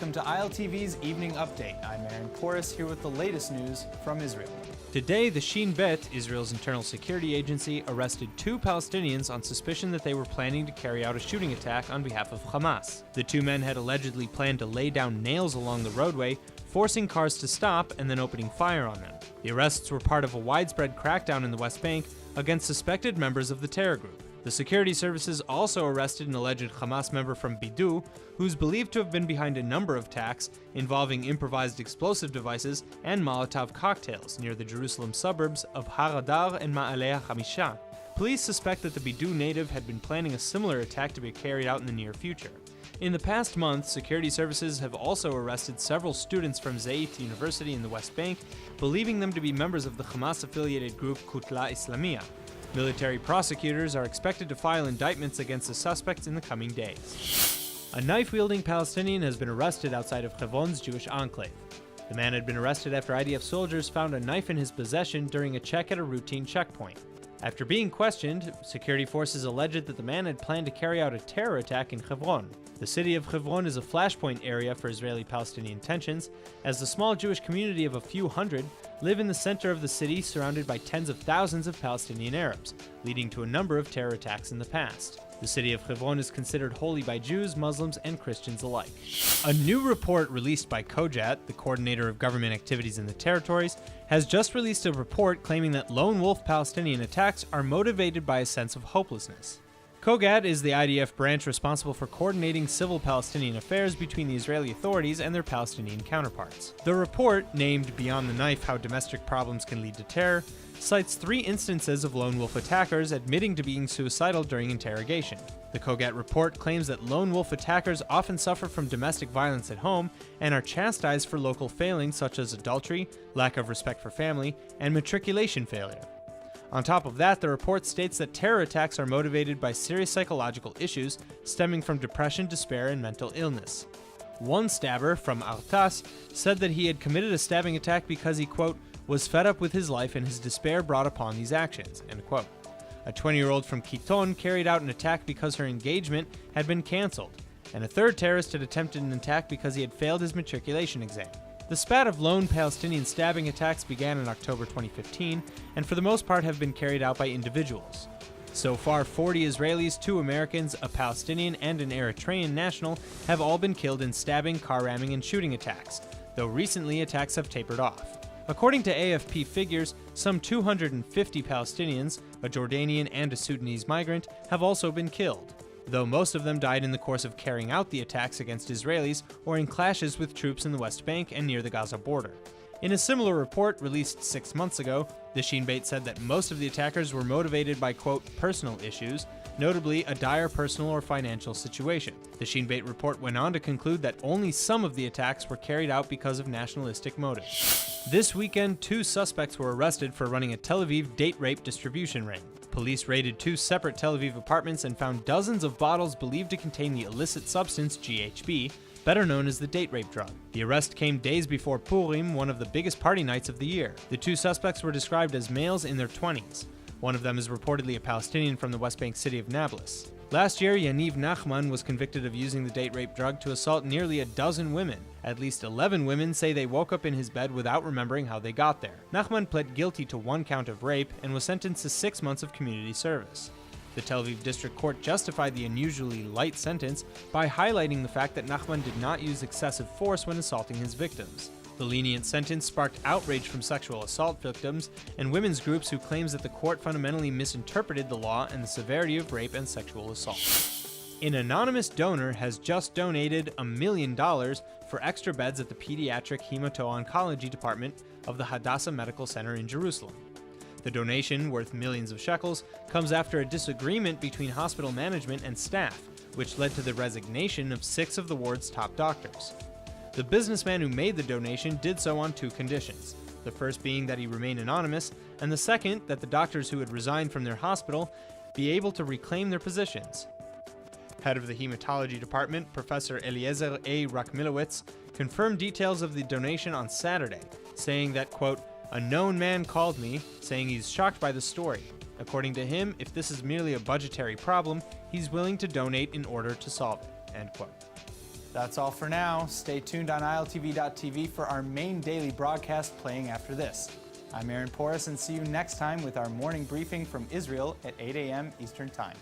welcome to ILTV's Evening Update. I'm Aaron Porras here with the latest news from Israel. Today, the Shin Bet, Israel's internal security agency, arrested 2 Palestinians on suspicion that they were planning to carry out a shooting attack on behalf of Hamas. The 2 men had allegedly planned to lay down nails along the roadway, forcing cars to stop and then opening fire on them. The arrests were part of a widespread crackdown in the West Bank against suspected members of the terror group. The security services also arrested an alleged Hamas member from Bidu, who's believed to have been behind a number of attacks involving improvised explosive devices and Molotov cocktails near the Jerusalem suburbs of Har Adar and Ma'aleh HaMisha. Police suspect that the Bidu native had been planning a similar attack to be carried out in the near future. In the past month, security services have also arrested several students from Zayit University in the West Bank, believing them to be members of the Hamas-affiliated group Kutla Islamiyah. Military prosecutors are expected to file indictments against the suspects in the coming days. A knife-wielding Palestinian has been arrested outside of Hebron's Jewish enclave. The man had been arrested after IDF soldiers found a knife in his possession during a check at a routine checkpoint. After being questioned, security forces alleged that the man had planned to carry out a terror attack in Hebron. The city of Hebron is a flashpoint area for Israeli-Palestinian tensions, as the small Jewish community of a few hundred live in the center of the city surrounded by tens of thousands of Palestinian Arabs, leading to a number of terror attacks in the past. The city of Hebron is considered holy by Jews, Muslims, and Christians alike. A new report released by COJAT, the coordinator of government activities in the territories, has just released a report claiming that lone wolf Palestinian attacks are motivated by a sense of hopelessness. COJAT is the IDF branch responsible for coordinating civil Palestinian affairs between the Israeli authorities and their Palestinian counterparts. The report, named Beyond the Knife: How Domestic Problems Can Lead to Terror, cites 3 instances of lone wolf attackers admitting to being suicidal during interrogation. The COJAT report claims that lone wolf attackers often suffer from domestic violence at home and are chastised for local failings such as adultery, lack of respect for family, and matriculation failure. On top of that, the report states that terror attacks are motivated by serious psychological issues stemming from depression, despair, and mental illness. One stabber, from Artas, said that he had committed a stabbing attack because he, quote, was fed up with his life and his despair brought upon these actions, end quote. A 20-year-old from Kiton carried out an attack because her engagement had been cancelled, and a third terrorist had attempted an attack because he had failed his matriculation exam. The spat of lone Palestinian stabbing attacks began in October 2015, and for the most part have been carried out by individuals. So far, 40 Israelis, 2 Americans, a Palestinian, and an Eritrean national have all been killed in stabbing, car ramming, and shooting attacks, though recently attacks have tapered off. According to AFP figures, some 250 Palestinians, a Jordanian and a Sudanese migrant, have also been killed, though most of them died in the course of carrying out the attacks against Israelis or in clashes with troops in the West Bank and near the Gaza border. In a similar report released 6 months ago, the Shin Bet said that most of the attackers were motivated by, quote, personal issues, notably a dire personal or financial situation. The Shin Bet report went on to conclude that only some of the attacks were carried out because of nationalistic motives. This weekend, 2 suspects were arrested for running a Tel Aviv date rape distribution ring. Police raided 2 separate Tel Aviv apartments and found dozens of bottles believed to contain the illicit substance GHB, better known as the date rape drug. The arrest came days before Purim, one of the biggest party nights of the year. The 2 suspects were described as males in their 20s. One of them is reportedly a Palestinian from the West Bank city of Nablus. Last year, Yaniv Nachman was convicted of using the date rape drug to assault nearly a dozen women. At least 11 women say they woke up in his bed without remembering how they got there. Nachman pled guilty to 1 count of rape and was sentenced to 6 months of community service. The Tel Aviv District Court justified the unusually light sentence by highlighting the fact that Nachman did not use excessive force when assaulting his victims. The lenient sentence sparked outrage from sexual assault victims and women's groups who claims that the court fundamentally misinterpreted the law and the severity of rape and sexual assault. An anonymous donor has just donated $1 million for extra beds at the pediatric hemato-oncology department of the Hadassah Medical Center in Jerusalem. The donation, worth millions of shekels, comes after a disagreement between hospital management and staff, which led to the resignation of 6 of the ward's top doctors. The businessman who made the donation did so on 2 conditions, the first being that he remain anonymous, and the second that the doctors who had resigned from their hospital be able to reclaim their positions. Head of the hematology department, Professor Eliezer A. Rachmilowitz, confirmed details of the donation on Saturday, saying that, quote, a known man called me, saying he's shocked by the story. According to him, if this is merely a budgetary problem, he's willing to donate in order to solve it, end quote. That's all for now. Stay tuned on ILTV.tv for our main daily broadcast playing after this. I'm Aaron Porras, and see you next time with our morning briefing from Israel at 8 a.m. Eastern Time.